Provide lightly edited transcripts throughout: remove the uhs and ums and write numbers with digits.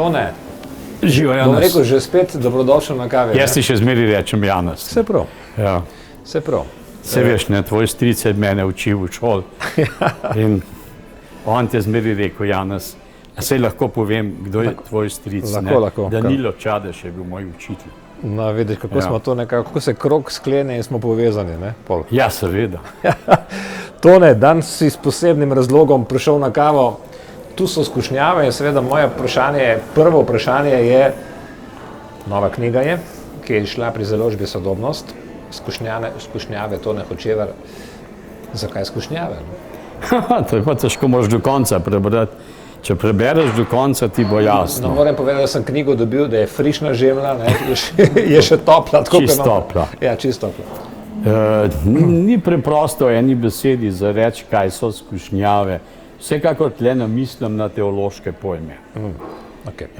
Tone, Živo, Janez. bom rekel, že spet dobrodošel na kavi. Jaz ti še zmeri rečem Janez. Vse prav, Ja. vse prav. Se veš, ne, tvoj stric je mene učil v šoli. In on ti je zmeri rekel, Janez, a saj lahko povem, kdo je tvoj stric, lahko. Danilo Čadež je bil moj učitelj. No, vidiš, kako smo to nekako, kako se krog sklene in smo povezani, ne, Pol? Ja, seveda. Tone, danes si s posebnim razlogom prišel na kavo. Tu so skušnjave in seveda moje vprašanje, prvo vprašanje je, nova knjiga je, ki je išla pri založbi Sodobnost, skušnjave Tone Hočevar. Zakaj skušnjave? To je pa težko, moraš do konca prebrati. Če prebereš do konca, ti bo jasno. No, moram povedati, da sem knjigo dobil, da je frišna žemlja, ne, je še topla. Čisto topla. Ja, čisto topla. Ni preprosto eni besedi za reči, kaj so skušnjave. Vsekakor tle mislim na teološke pojme. Okay.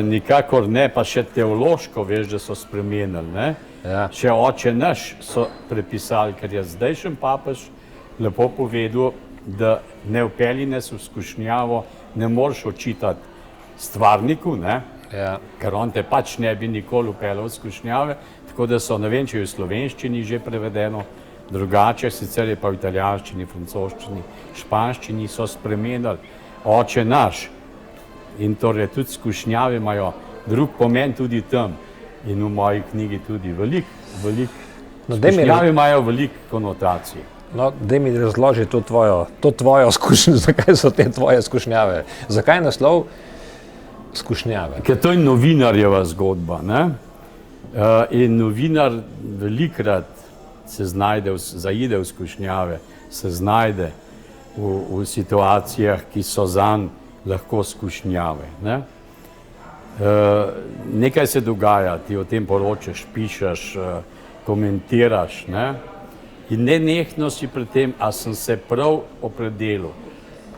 Nikakor ne, pa še teološko veš, da so spremenili. Ne? Ja. Še Oče naš so prepisali, ker je zdajšen papež lepo povedal, da ne vpelji nas v skušnjavo, ne moreš očitati stvarniku, ne? Ja. Ker on te pač ne bi nikoli vpeljal v skušnjave, tako da so, ne vem, če je v slovenščini že prevedeno, drugače, sicer je pa v italijanščini, francoščini, španščini so spremenili Oče naš. In torej tudi skušnjave imajo drug pomen tudi tam. In v moji knjigi tudi skušnjave imajo veliko konotacij. No, daj mi razloži to tvojo skušnjo, zakaj so te tvoje skušnjave. Zakaj naslov skušnjave? Ker to je novinarjeva zgodba, ne? In novinar velikrat se znajde, zaide v skušnjave, se znajde v situacijah, ki so zanj lahko skušnjave, ne? Nekaj se dogaja, ti o tem poročaš, pišeš, komentiraš, ne? In nenehno si pri tem, a sem se prav opredelil,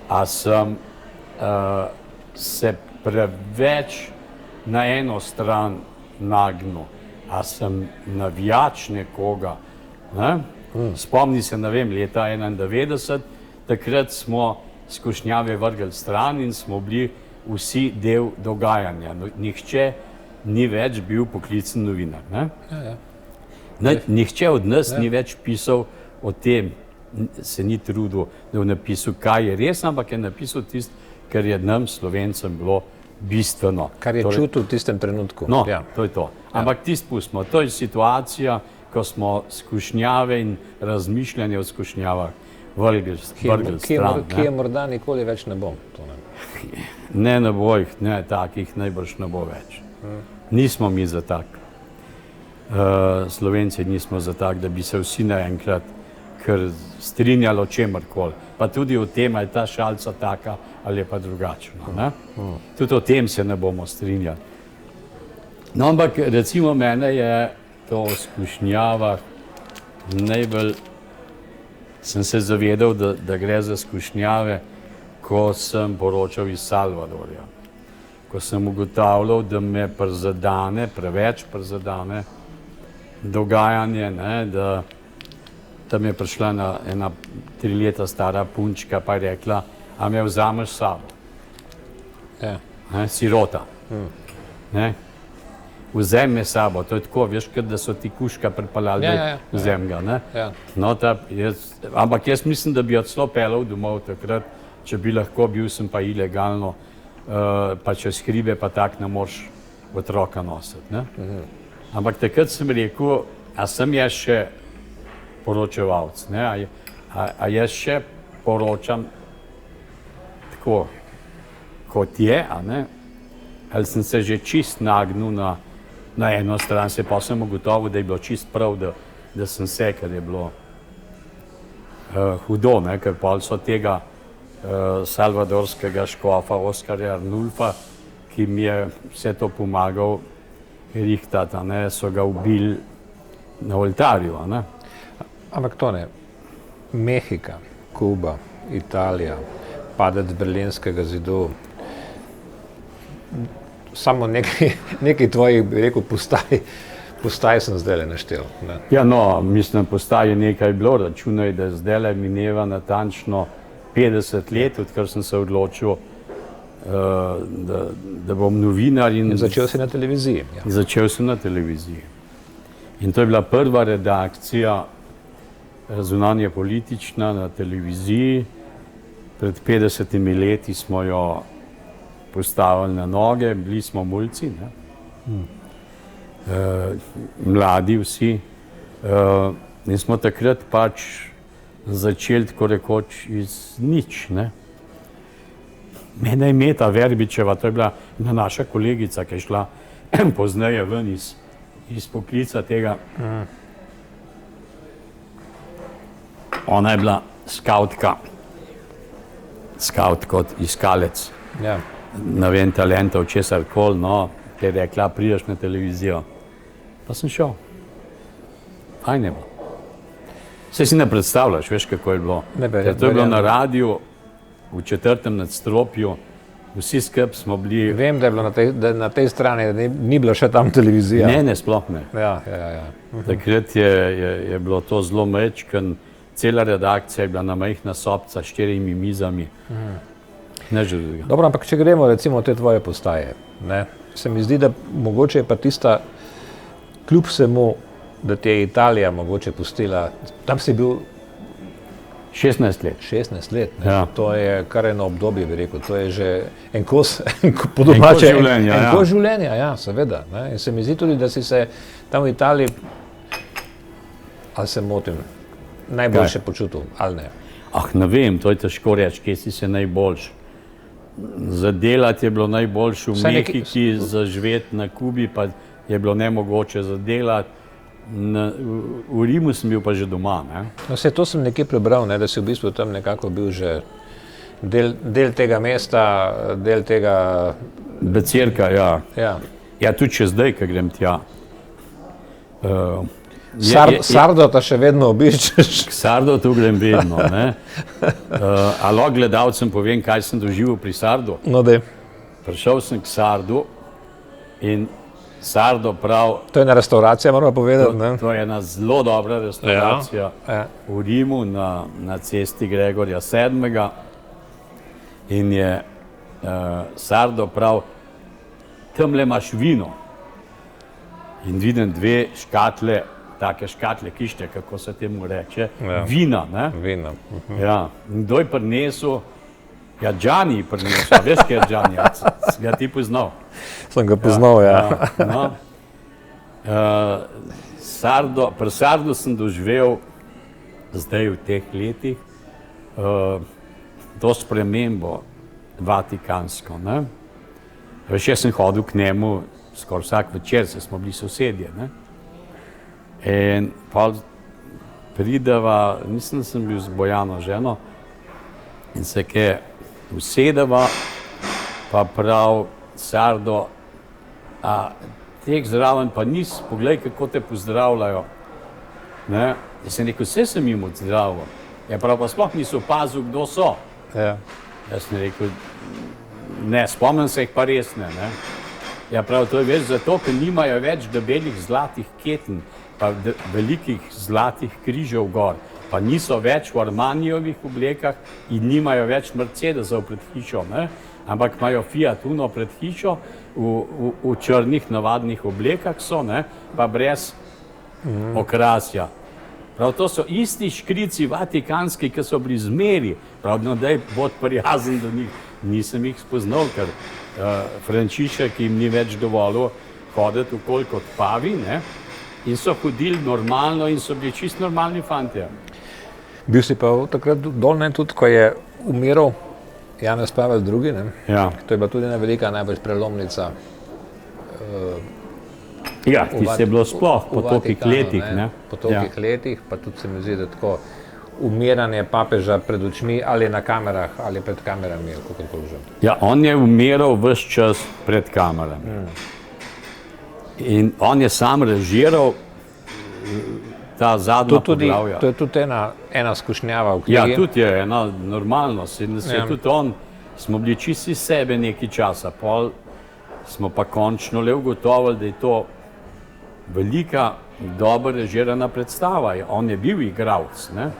a sem se preveč na eno stran nagnil, a sem navijač nekoga. Ne? Spomni se, ne vem, leta 91, takrat smo skušnjave vrgli stran in smo bili vsi del dogajanja. Nihče ni več bil poklicen novinar. Ne? Ja. Nihče od nas ni več pisal o tem, se ni trudil, da je napisal, kaj je res, ampak je napisal tisto, kar je nam, Slovencem, bilo bistveno. Kar je čutil v tistem trenutku. No, ja. To je to. Ampak tisto pustimo. To je situacija, ko smo skušnjave in razmišljanje o skušnjavah vrgli stran. Ki je morda nikoli več ne bom. Ne bo jih, ne, takih najbrž ne bo več. Nismo mi za tak. Slovenci nismo za tak, da bi se vsi naenkrat kar strinjali o čemerkoli. Pa tudi o tem, ali je ta šalica taka ali je pa drugačna. Tudi o tem se ne bomo strinjali. No, ampak recimo mene je to o skušnjavah najbolj, sem se zavedal, da gre za skušnjave, ko sem poročal iz Salvadorja. Ko sem ugotavljal, da me preveč prizadane dogajanje, ne, da tam je prišla ena 3 leta stara punčka, pa je rekla, a me vzameš s sabo? Ja. Sirota. Ne? Vzemi me s sabo, to je tako, veš, da so ti kužka pripeljali, vzemi ga. Ne? Ja. No, ampak jaz mislim, da bi odslov peljal domov takrat, če bi lahko bil, sem pa ilegalno, pa čez hribe pa tak ne moreš otroka nositi. Ne? Ampak takrat sem rekel, a sem jaz še poročevalc, ne? A jaz še poročam tako, kot je, a ne? Ali sem se že čist nagnil na eno stran, se pa sem ugotovil, da je bilo čist prav, da sem se, ker je bilo hudo, ne? Ker pol so tega salvadorskega škofa Oskarja Arnulfa, ki mi je vse to pomagal rihtati, so ga ubili na oltarju. Ampak to ne, Mehika, Kuba, Italija, padec Berlinskega zidu, samo nekaj tvojih, bi rekel, postaj sem zdaj naštel. Ne? Ja, no, mislim, postaj je nekaj bilo, računaj, da zdaj mineva natančno 50 let, odkar sem se odločil da bom novinar in Začel si na televiziji. Ja. začel sem na televiziji. In to je bila prva redakcija zunanje politična na televiziji. Pred 50 leti smo jo postavili na noge, bili smo mulci, ne? Mladi vsi. In smo takrat pač začeli tako rekoč iz nič. Ne? Mene je Meta Verbičeva, to je bila naša kolegica, ki je šla pozneje ven iz poklica tega. Ona je bila skautka kot iskalec. Ja. Ne vem, talentov, česar koli, no, te je rekla, prideš na televizijo. Pa sem šel. Fajn je bilo. Saj si ne predstavljaš, veš, kako je bilo. Ker to je bilo na radiju, v 4. nadstropju, vsi skupaj smo bili... Vem, da je bilo na tej strani, da ni bila še tam televizija. Ne, sploh ne. Ja. Takrat je bilo to zelo mečken, cela redakcija je bila na majhna sobca s 4 mizami. Ne že drugega. Dobro, ampak če gremo recimo te tvoje postaje, ne, se mi zdi, da mogoče je pa tista, kljub vsemu, da ti je Italija mogoče pustila, tam si bil 16 let. 16 let, ne? Ja. To je kar eno obdobje, bi rekel, to je že en kos, po domače, en kos življenja, ja, seveda. Ne? In se mi zdi tudi, da si se tam v Italiji, ali se motim, najboljše počutil, ali ne? Ne vem, to je težko reči, kje si se najboljši. Za delati je bilo najboljše v Mehiki, za živeti na Kubi pa je bilo nemogoče za delati. V Rimu sem bil pa že doma. Ne? No, to sem nekje prebral, ne, da si v bistvu tam nekako bil že del tega mesta, del tega... Becirka, ja. Ja, tudi še zdaj, ko grem tja. Sardo ta še vedno obiščeš. Sardo tu grem vedno, ne. Alo gledalcem povem, kaj sem doživel pri Sardu. No, dej. Prišel sem k Sardu in Sardo prav... To je ena restauracija, moramo povedati, ne? To je ena zelo dobra restauracija v Rimu na cesti Gregorja 7. In je Sardo prav, tamle imaš vino. In vidim 2 škatle, take škatle kište, kako se temu reče, vina, ne? Vina. Ja, in kdo je prinesel? Ja, Gianni je prinesel, veš, kaj je Gianni, si ga ti poznal? Sem ga poznal, ja. No. Pri Sardu sem doživel, zdaj v teh letih, to spremembo vatikansko, ne? Veš, jaz sem hodil k njemu skoraj vsak večer, se smo bili sosedje, ne? In pa prideva, mislim, da sem bil z Bojano ženo, in se kaj usedeva, pa prav Sardo, teh zraven pa nis, poglej, kako te pozdravljajo. Ne? Jaz sem rekel, vse sem jim odzdravil. Ja, prav pa sploh niso opazil, kdo so. Ja. Jaz sem rekel, ne, spomnim se jih pa res ne. Ja, prav, to je več zato, ker nimajo več debelih zlatih keten, pa velikih zlatih križev gor, pa niso več v Armanijevih oblekah in nimajo več Mercedesov pred hišo, ne? Ampak imajo Fiat Uno pred hišo, v črnih navadnih oblekah so, ne? Pa brez okrasja. Prav, to so isti škrici vatikanski, ki so bili zmeri, prav, no, daj bod prijazen do njih. Nisem jih spoznal, ker Frančišek jim ni več dovolil hoditi okoli kot pavi, ne? In so hodili normalno in so bili čist normalni fantje. Bil si pa takrat dol, ne, tudi, ko je umiral Janez Pavel II, ne? Ja. To je bila tudi ena velika najbolj prelomnica. Ja, tisto je bilo sploh po tolikih letih, ne? Po tolikih letih, pa tudi se mi zdi, da tako umiranje papeža pred očmi ali na kamerah ali pred kamerami, kakorkoli že. Ja, on je umiral ves čas pred kamerami. In on je sam režiral ta zadnja poglavja. To je tudi ena skušnjava v knjigi. Ja, tudi je ena normalnost. In se je tudi on, smo bili čisti sebe nekaj časa, pol smo pa končno le ugotovili, da je to velika, dobro režirana predstava. On je bil igralec, ne?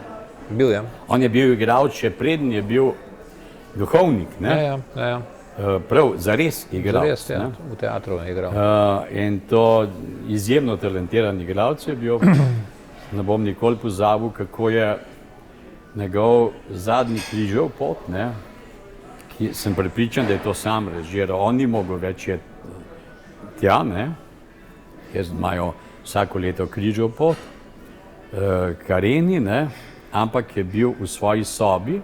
Bil je. On je bil igralec, še preden je bil duhovnik, ne? Ja. prav zares igral. Zares, ja, v teatru je igral. In to izjemno talentiran igralec je bil. Ne bom nikoli pozabil, kako je njegov zadnji križev pot, ne, ki sem prepričan, da je to sam režiral. On ni mogel več je tja, ne, ker imajo vsako leto križev pot, Kareni, ne, ampak je bil v svoji sobi,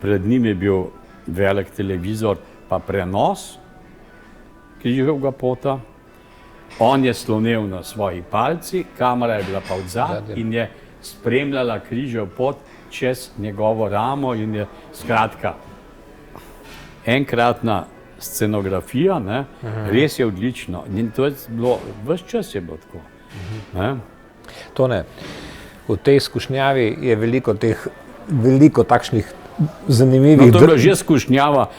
pred njim je bil velik televizor pa prenos križevega pota. On je slonel na svoji palci, kamera je bila pa odzad in je spremljala križev pot čez njegovo ramo in je skratka enkratna scenografija, ne, res je odlično. In to je bilo, ves čas je bilo tako. Ne. Tone, v tej skušnjavi je veliko takšnih zanimivih... No, to je bila že skušnjava,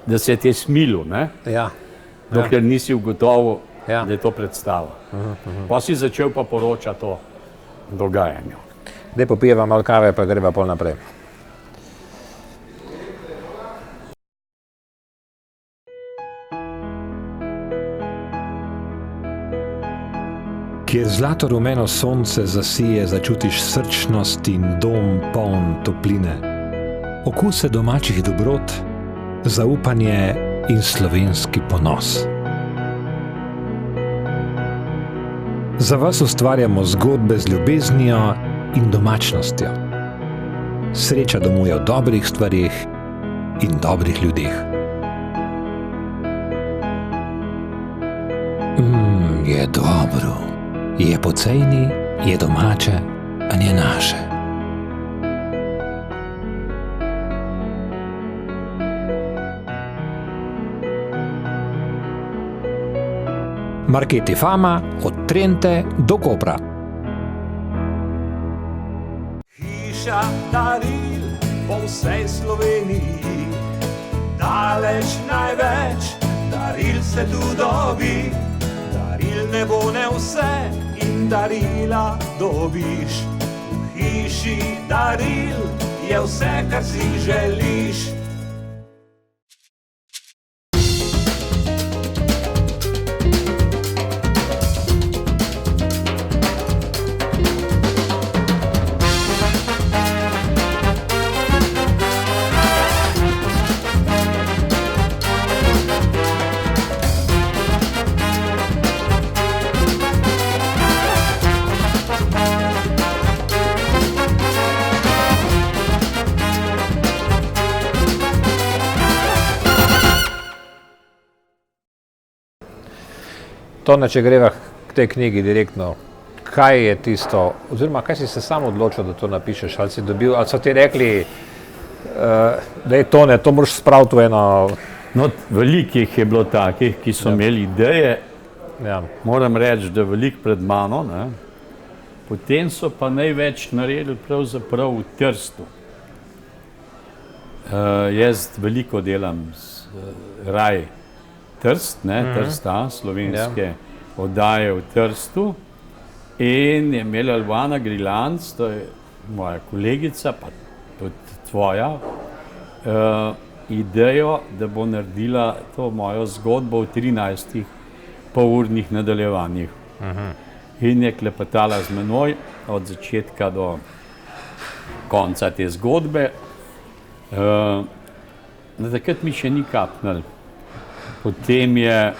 da se te smilu, ne? Ja. Dokler nisi ugotovil, Ja. da je to predstava. Pa si začel pa poročati o dogajanju. Daj popijeva malo kave, pa greva pol naprej. Kjer zlato-rumeno sonce zasije, začutiš srčnost in dom poln topline, okuse domačih dobrot, zaupanje in slovenski ponos. Za vas ustvarjamo zgodbe z ljubeznijo in domačnostjo. Sreča domuje v dobrih stvarih in dobrih ljudeh. Je dobro. Je pocejni, je domače, a je naše. Marketi Fama od Trente do Kopra. Hiša daril po vsej Sloveniji, daleč največ daril se tu dobi. Daril ne bo ne vse in darila dobiš. V hiši daril je vse, kar si želiš. Tone, če greva k tej knjigi direktno, kaj je tisto, oziroma kaj si se sam odločil, da to napišeš, ali si dobil, ali so ti rekli, da je Tone, to moraš spraviti v eno... No, velikih je bilo takih, ki so imeli ideje, Ja. moram reči, da veliko pred mano, ne. Potem so pa največ naredili pravzaprav v Trstu. Jaz veliko delam z Raj Trst, ne, Trsta, slovenske oddaje v Trstu, in je imela Albana Grilanc, to je moja kolegica, pa tudi tvoja, idejo, da bo naredila to mojo zgodbo v 13 polurnih nadaljevanjih. In je klepetala z menoj od začetka do konca te zgodbe. Takrat mi še ni kapnil. Potem je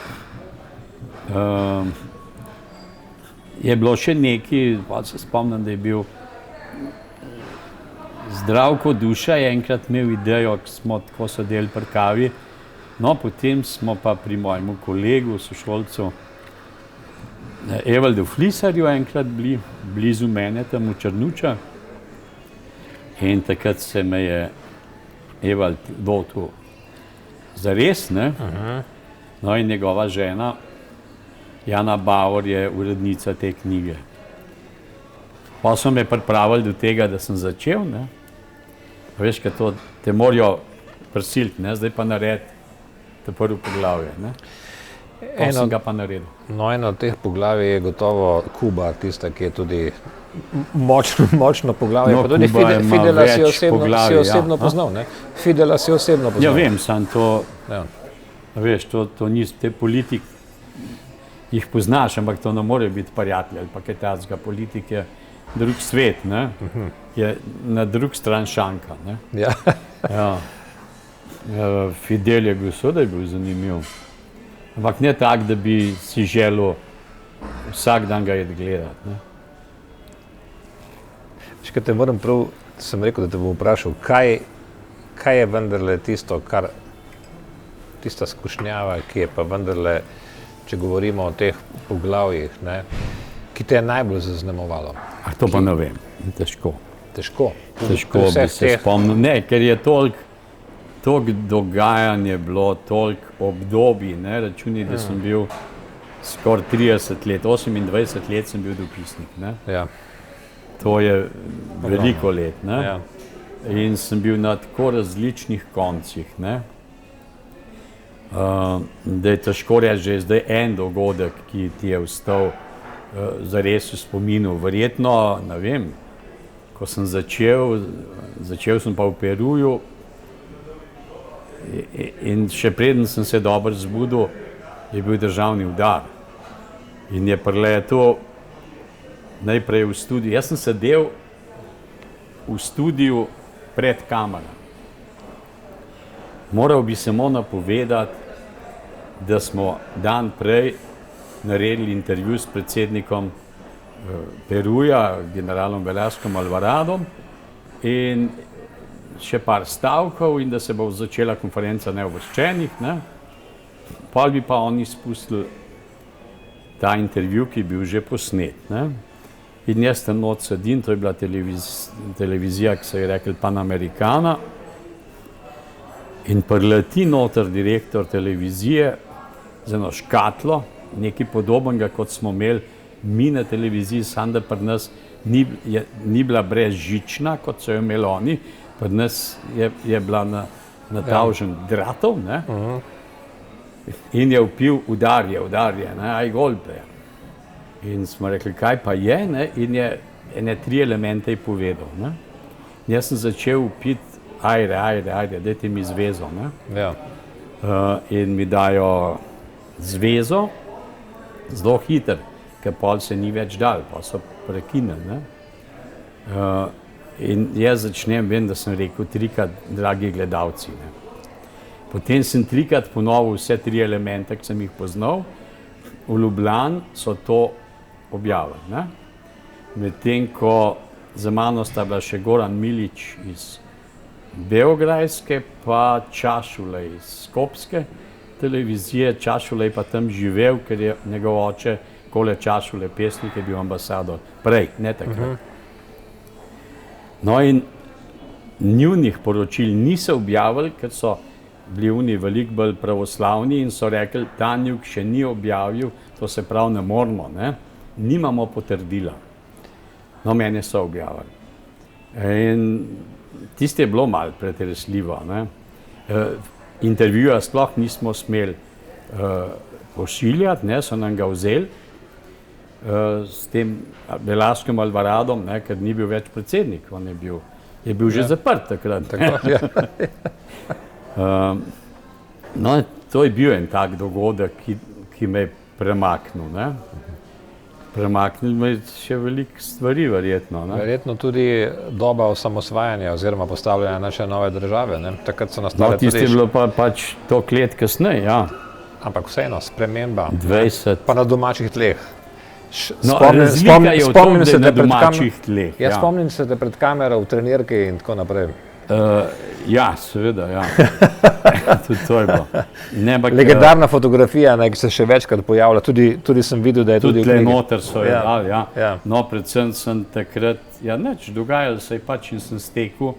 bilo še nekaj, pa se spomnim, da je bil Zdravko Duša, je enkrat imel idejo, ko smo tako sedeli pri kavi. No, potem smo pa pri mojemu kolegu, sošolcu Evaldu Flisarju enkrat bili blizu mene, tam v Črnučah. In takrat se me je Evald dotil zares, ne? No, in njegova žena, Jana Bauer, je urednica te knjige. Pa so me pripravili do tega, da sem začel, ne? Veš, kaj to te morajo prisiliti, ne? Zdaj pa naredi te prvo poglavje, ne? sem ga pa naredil. No, eno od teh poglavij je gotovo Kuba, tista, ki je tudi močno poglavje. No, pa tudi Kuba ima Fidela si več osebno, poglavij, osebno poznal, ne? Fidela si osebno poznal. Ja, vem, sam to, Ja. veš, to ni, te politik jih poznaš, ampak to ne more biti prijatelj, ali pa kaj takega, politik je drug svet, ne? Je na drug stran šanka, ne? Ja. Ja. Fidel je bil, seveda je bil zanimiv, ampak ne tak, da bi si želel vsak dan ga iti gledati, ne? Še te moram prav, sem rekel, da te bom vprašal, kaj je vendarle tisto, tista skušnjava, ki je pa vendarle, če govorimo o teh poglavjih, ne, ki te je najbolj zaznamovalo? To pa ne vem, težko. Težko Težko bi se spomnil. Ne, ker je toliko dogajanj je bilo, toliko obdobij, ne, računi, da sem bil skoraj 30 let, 28 let sem bil dopisnik, ne. Ja. To je veliko let, ne. Ja. In sem bil na tako različnih koncih, ne. Da je težko reči, že zdaj en dogodek, ki ti je ostal zares v spominu. Verjetno, ne vem, ko sem začel sem pa v Peruju in še preden sem se dobro zbudil, je bil državni udar. In je priletel najprej v studiu. Jaz sem sedel v studiu pred kamero. Moral bi samo napovedati, da smo dan prej naredili intervju s predsednikom Peruja, generalom Velaskom Alvaradom in še par stavkov in da se bo začela konferenca neuvrščenih, ne. Pol bi pa oni spustili ta intervju, ki je bil že posnet, ne. In jaz tam not sedim, to je bila televizija, ki se je rekel Panamericana, in prileti noter direktor televizije z eno škatlo, nekaj podobnega, kot smo imeli mi na televiziji, samo da pri nas ni bila brezžična, kot so jo imeli oni, pri nas je bila natavžen dratov, ne. In je vpil udarje, ne, aj golpe. In smo rekli, kaj pa je, ne, in je ene 3 elemente povedal, ne. In jaz sem začel vpiti, ajde, dajte mi zvezo, ne. Ja. In mi dajo zvezo, zelo hiter, ker pol se ni več dal, pa so prekinili, ne. In jaz začnem, vem, da sem rekel 3-krat, dragi gledalci, ne. Potem sem 3-krat ponovil vse 3 elemente, ki sem jih poznal, v Ljubljani so to objavili, ne. Medtem ko za mano sta bila še Goran Milič iz beograjske, pa Čašulej iz skopske televizije. Čašulej pa tam živel, ker je njegov oče, Kole Čašulej, pesnik, je bil ambasador. Prej, ne takrat. No in njunih poročil niso objavili, ker so bili oni veliko bolj pravoslavni in so rekli, Tanjug še ni objavil, to se pravi ne moramo, ne, nimamo potrdila. No, mene so objavili. In tisto je bilo malo pretresljivo, ne. Intervjuja sploh nismo smeli pošiljati, ne, so nam ga vzeli s tem Velaskom Alvaradom, ne, ker ni bil več predsednik, on je bil že zaprt takrat. Tako, ja. No, to je bil en tak dogodek, ki me je premaknil, ne. Premaknil me je še veliko stvari, verjetno, ne. Verjetno tudi doba osamosvajanja oziroma postavljanja naše nove države, ne. Takrat so nastale No, tisto je bilo pač toliko let kasneje, ja. ampak vseeno, sprememba. 20. Pa na domačih tleh. No, razlika je v tom, da je na domačih tleh. Ja, spomnim se te pred kamero v trenirki in tako naprej. Ja, seveda, ja. Tudi to je bilo. Legendarna fotografija, ne, ki se še večkrat pojavlja, tudi sem videl, da je tudi v tle knjigi. noter so jo dali, ja. Ja. No, predvsem sem takrat, ja nič, dogajalo se je pač in sem stekel,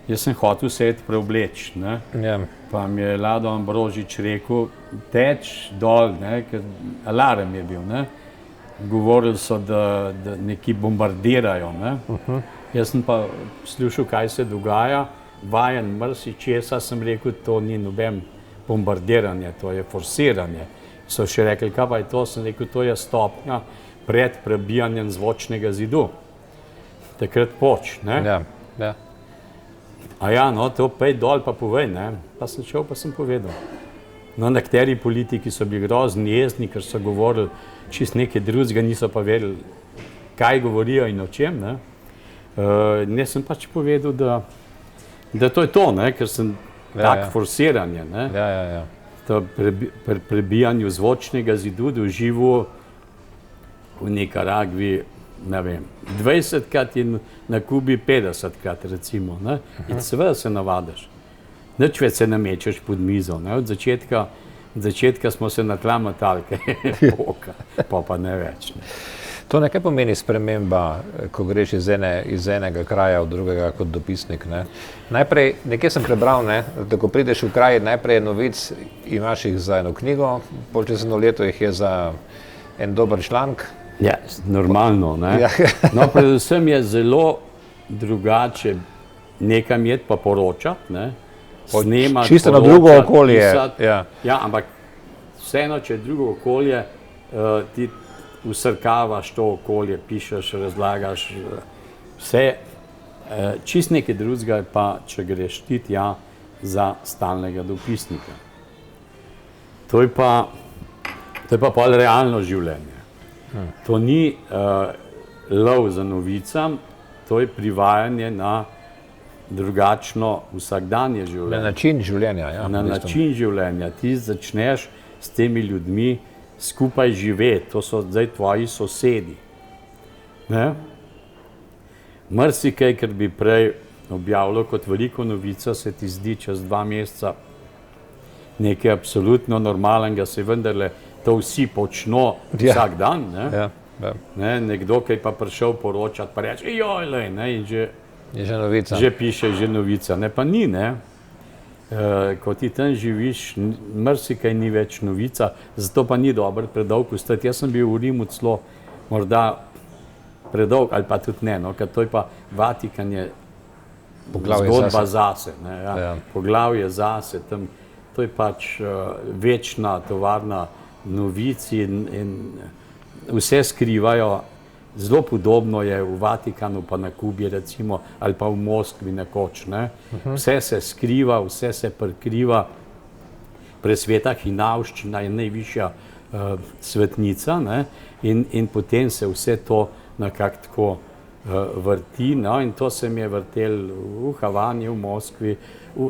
jaz sem hotel se iti preobleči, ne. Ja. Pa mi je Lado Ambrožič rekel, teč dol, ne, ker alarm je bil, ne. Govorili so, da neki bombardirajo, ne. Jaz sem pa slušal, kaj se dogaja, vajen marsičesa, sem rekel, to ni noben bombardiranje, to je forsiranje. so še rekli, kaj pa je to, sem rekel, to je stopnja pred prebijanjem zvočnega zidu. Takrat poč, ne? Ja, ja. A ja, no, to pej dol pa povej, ne? Pa sem šel, pa sem povedal. No, nekateri politiki so bili grozni jezni, ker so govorili čist nekaj drugega, niso pa vedeli, kaj govorijo in o čem, ne? Ne sem pač povedal, da to je to, ne? Ker sem tak forsiranje, ne? Ja. To pri prebijanju zvočnega zidu doživel v Nikaragvi, ne vem, 20krat in na Kubi 50krat, recimo, ne? In seveda se navadiš. Nič več se namečeš pod mizo, ne? Od začetka smo se na tla metali, pa ne več. Ne? To nekaj pomeni sprememba, ko greš iz enega kraja v drugega kot dopisnik, ne? Najprej, nekaj sem prebral, ne, da ko prideš v kraj, najprej novic imaš jih za eno knjigo, pol čez eno leto jih je za en dober članek. Ja, normalno, ne? Ja. No, predvsem je zelo drugače nekam jet pa poročati, ne? Snemati, čisto na drugo okolje. Ja, ampak vseeno, če je drugo okolje, ti usrkavaš to okolje, pišeš, razlagaš, vse, čist nekaj drugega je pa, če greš ti tja za stalnega dopisnika. To je pa pol realno življenje. To ni lov za novicam, to je privajanje na drugačno vsakdanje življenje. Na način življenja, ja. Na način življenja. Ti začneš s temi ljudmi skupaj živeti, to so zdaj tvoji sosedi. Ne? Marsikaj, ker bi prej objavljal kot veliko novico, se ti zdi čez 2 meseca nekaj absolutno normalnega, se vendarle to vsi počno vsak dan. Ne? Ja. Ne? Nekdo, ki je pa prišel poročati, pa reče, joj, lej, ne? In je že novica. Že piše, že novica. Ne, pa ni, ne. Ko ti tam živiš, marsikaj ni več novica, zato pa ni dobro predolg ostati. Jaz sem bil v Rimu celo morda predolg, ali pa tudi ne, no, ker to je pa Vatikan je zgodba zase. Ne, ja. Poglavje zase, tam, to je pač večna tovarna novic in vse skrivajo. Zelo podobno je v Vatikanu, pa na Kubi, recimo, ali pa v Moskvi nekoč. Ne? Vse se skriva, vse se prikriva. Presveta hinavščina je najvišja svetnica, ne? In potem se vse to nekako tako vrti. No? In to se mi je vrtelo v Havani, v Moskvi,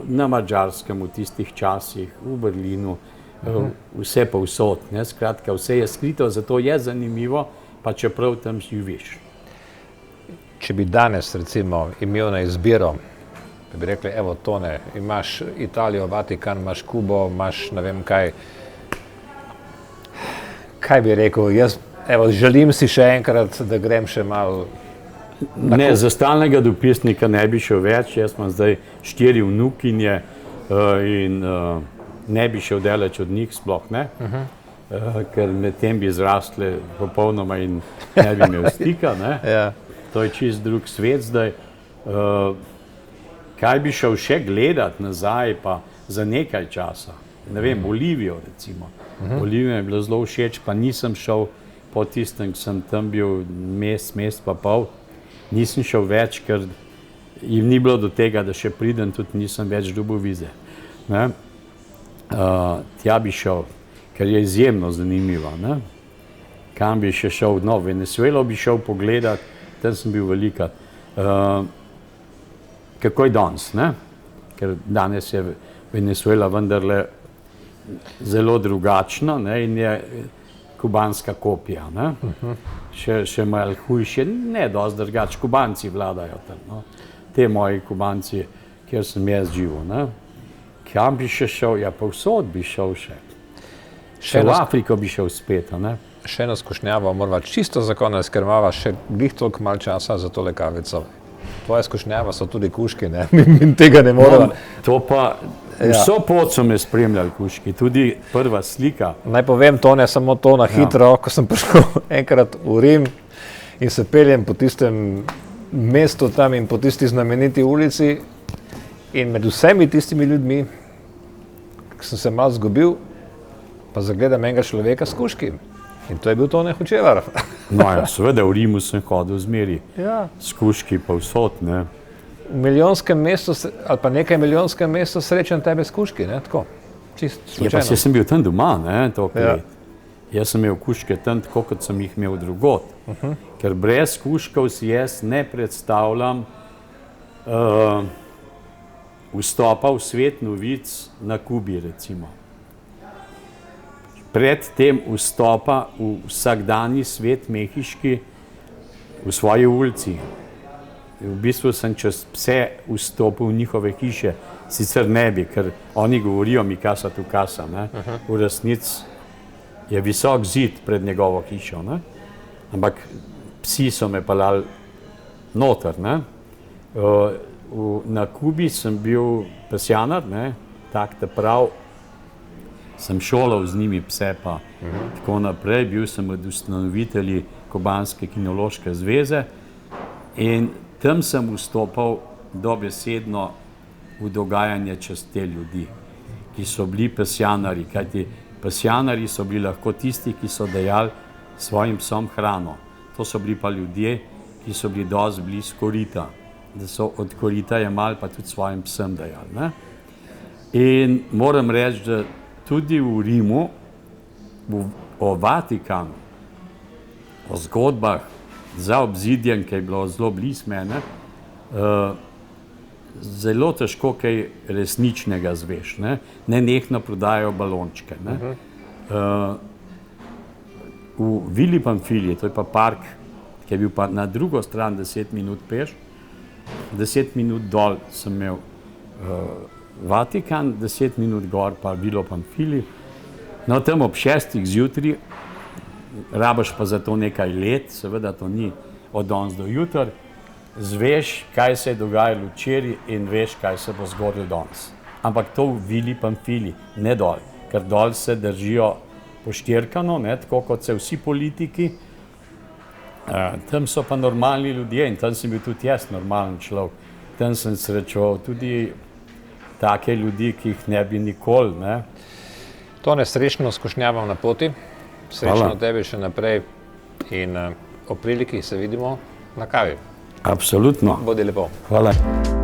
na Madžarskem v tistih časih, v Berlinu, vse povsod. Ne? Skratka, vse je skrito, zato je zanimivo, pa čeprav tam živiš. Če bi danes, recimo, imel na izbiro, bi rekli, evo, Tone, imaš Italijo, Vatikan, imaš Kubo, imaš ne vem kaj. Kaj bi rekel? Jaz, evo, želim si še enkrat, da grem še malo. Ne, za stalnega dopisnika ne bi šel več, jaz imam zdaj 4 vnukinje in ne bi šel daleč od njih, sploh ne. Ker med tem bi zrastle popolnoma in ne bi imel stika. Ne? Ja. To je čist drug svet zdaj. Kaj bi šel še gledati nazaj, pa za nekaj časa? Ne vem, Bolivijo recimo. Bolivija je bila zelo všeč, pa nisem šel po tistem, ko sem tam bil mesec pa pol. Nisem šel več, ker jim ni bilo do tega, da še pridem, tudi nisem več dobil vize. Ne? Tja bi šel, ker je izjemno zanimiva. Ne? Kam bi še šel? No, Venezuelo bi šel pogledat, tam sem bil velikrat. Kako je danes, ne? Ker danes je Venezuela vendarle zelo drugačna, ne? In je kubanska kopija. Ne? Še malo hujše, ne dosti drugače, Kubanci vladajo tam. No? Te moji Kubanci, kjer sem jaz živel. Ne? Kam bi še šel? Ja, povsod bi šel še. Še v Afriko bi šel spet, ne? Še eno skušnjavo morava čisto za konec, ker imava še glih toliko malo časa za tole kavico. Tvoja skušnjava so tudi kužki, ne? In tega ne morava. To pa, vso pot so me spremljali kužki, tudi prva slika. Naj povem, Tone, samo to na hitro, ko sem prišel enkrat v Rim in se peljem po tistem mestu tam in po tisti znameniti ulici in med vsemi tistimi ljudmi, ko sem se malo zgubil, pa zagledam enega človeka s kužki. In to je bil Tone Hočevar. No, ja, seveda v Rimu sem hodil zmeri, Ja. s kužki pa vsot, ne. V milijonskem mestu, ali pa nekaj milijonskem mestu srečam tebe s kužki, ne, tako, čist Ja, pa slučajno. sem bil tam doma, ne, toliko Ja. let. Jaz sem imel kužke tam tako, kot sem jih imel drugod. Ker brez kužkov si jaz ne predstavljam vstopa v svet novic na Kubi, recimo. Pred tem vstopa v vsakdanji svet mehiški v svoji ulici. V bistvu sem čez pse vstopil v njihove hiše, sicer ne bi, ker oni govorijo mi casa tu casa, ne. V resnici je visok zid pred njegovo hišo, ne. Ampak psi so me pelali noter, ne. Na Kubi sem bil pesjanar, ne, tak te prav, sem šolal z njimi pse pa tako naprej, bil sem od ustanovitelji Kubanske kinološke zveze in tam sem vstopal dobesedno v dogajanje čez te ljudi, ki so bili pesjanari, kajti pesjanari so bili lahko tisti, ki so dajali svojim psom hrano. To so bili pa ljudje, ki so bili dosti blizu korita, da so od korita jemali pa tudi svojim psom dajali, ne. In moram reči, da tudi v Rimu, o Vatikanu, o zgodbah za obzidjem, ki je bilo zelo blizu mene, zelo težko kaj resničnega zveš, ne. Nenehno prodajajo balončke, ne. V Vili Pamfili, to je pa park, ki je bil pa na drugo stran 10 minut peš, 10 minut dol sem imel Vatikan, 10 minut gor pa Vilo Pamfili. No, tam ob 6 zjutraj, rabaš pa za to nekaj let, seveda to ni od danes do jutri, zveš, kaj se je dogajalo včeraj in veš, kaj se bo zgodilo danes. Ampak to v Vili Pamfili, ne dol, ker dol se držijo poštirkano, ne, tako kot se vsi politiki. Tam so pa normalni ljudje in tam sem bil tudi jaz normalen človek. Tam sem srečeval tudi take ljudi, ki jih ne bi nikoli, ne. Tone, srečno skušnjavam na poti, srečno Hvala. tebi še naprej in o priliki se vidimo na kavi. Absolutno. Bodi lepo. Hvala.